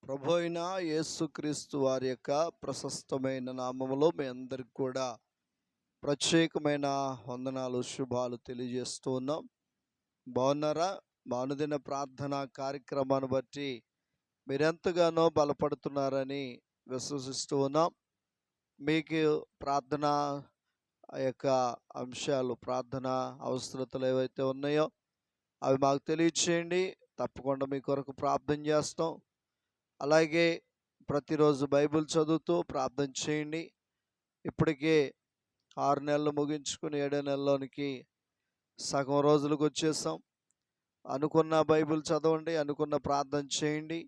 ప్రభు అయిన యేసుక్రీస్తు వారి యొక్క ప్రశస్తమైన నామములో మీ అందరికి కూడా ప్రత్యేకమైన వందనాలు శుభాలు తెలియజేస్తూ ఉన్నాం. బాగున్నారా? అనుదిన ప్రార్థన కార్యక్రమాన్ని బట్టి మీరెంతగానో బలపడుతున్నారని విశ్వసిస్తూ ఉన్నాం. మీకు ప్రార్థన యొక్క అంశాలు, ప్రార్థన అవసరతలు ఏవైతే ఉన్నాయో అవి మాకు తెలియచేయండి. తప్పకుండా మీ కొరకు ప్రార్థన చేస్తాం. అలాగే ప్రతిరోజు బైబిల్ చదువుతూ ప్రార్థన చేయండి. ఇప్పటికే 6 నెలలు ముగించుకుని 7వ నెలలోనికి సగం రోజులకు వచ్చేసాం. అనుకున్న బైబిల్ చదవండి, అనుకున్న ప్రార్థన చేయండి,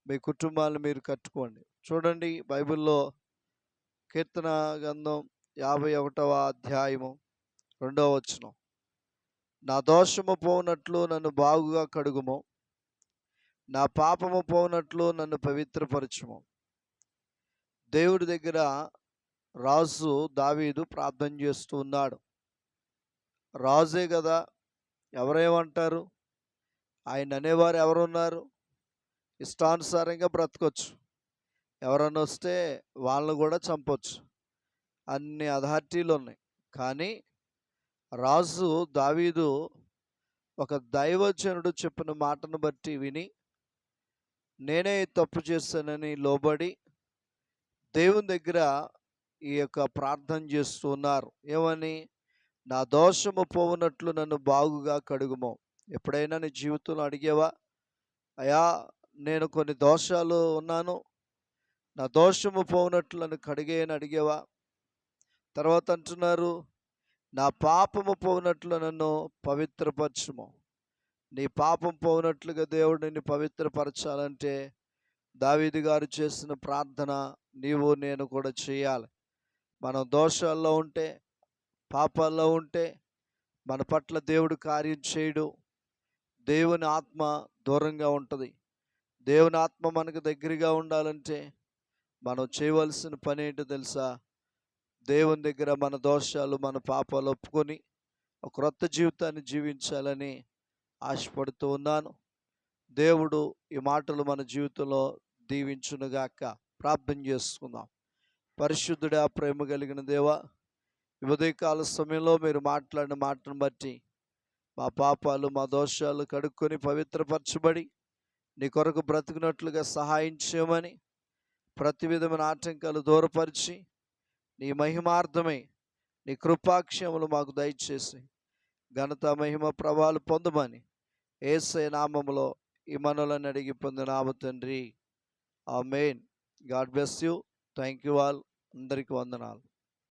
మీ కుటుంబాలను మీరు కట్టుకోండి. చూడండి, బైబిల్లో కీర్తన గ్రంథం 51వ అధ్యాయము 2వ వచనం. నా దోషము పోనట్లు నన్ను బాగుగా కడుగుము, నా పాపము పోనట్లు నన్ను పవిత్రపరచుము. దేవుడి దగ్గర రాజు దావీదు ప్రార్థన చేస్తూ ఉన్నాడు. రాజే కదా, ఎవరేమంటారు? ఆయన అనేవారు ఎవరున్నారు? ఇష్టానుసారంగా బ్రతకొచ్చు, ఎవరన్నా వస్తే వాళ్ళని కూడా చంపొచ్చు, అన్ని అథారిటీలు ఉన్నాయి. కానీ రాజు దావీదు ఒక దైవజనుడు చెప్పిన మాటను బట్టి విని, నేనే తప్పు చేశానని లోబడి దేవుని దగ్గర ఈ యొక్క ప్రార్థన చేస్తూ ఉన్నారు. ఏమని? నా దోషము పోవునట్లు నన్ను బాగుగా కడుగుము. ఎప్పుడైనా నీ జీవితంలో అడిగేవా? అయ్యా, నేను కొన్ని దోషాలు ఉన్నాను, నా దోషము పోవునట్లు నన్ను కడిగేయని అడిగేవా? తర్వాత అంటున్నారు, నా పాపము పోవునట్లు నన్ను పవిత్రపరచుము. నీ పాపం పోవునట్లుగా దేవుడు నిన్ను పవిత్రపరచాలంటే దావీదు గారు చేసిన ప్రార్థన నీవు నేను కూడా చేయాలి. మనం దోషాల్లో ఉంటే, పాపాల్లో ఉంటే మన పట్ల దేవుడు కార్యం చేయడు. దేవుని ఆత్మ దూరంగా ఉంటుంది. దేవుని ఆత్మ మనకు దగ్గరగా ఉండాలంటే మనం చేయవలసిన పని ఏంటో తెలుసా? దేవుని దగ్గర మన దోషాలు, మన పాపాలు ఒప్పుకొని ఒక క్రొత్త జీవితాన్ని జీవించాలని ఆశపడుతూ ఉన్నాను. దేవుడు ఈ మాటలు మన జీవితంలో దీవించునుగాక. ప్రార్థన చేసుకుందాం. పరిశుద్ధుడా, ప్రేమ కలిగిన దేవా, ఈ ఉదయకాల సమయంలో మీరు మాట్లాడిన మాటను బట్టి మా పాపాలు, మా దోషాలు కడుక్కొని పవిత్రపరచబడి నీ కొరకు బ్రతుకున్నట్లుగా సహాయం చేయమని, ప్రతి విధమైన ఆటంకాలు దూరపరిచి నీ మహిమార్థమై నీ కృపాక్షేమలు మాకు దయచేసి ఘనత, మహిమ, ప్రభావాలు పొందమని యేసయ్య నామములో ఈ మనవులను అడిగి పొందినాము తండ్రి. Amen. God bless you. Thank you all. అందరికీ వందనాలు.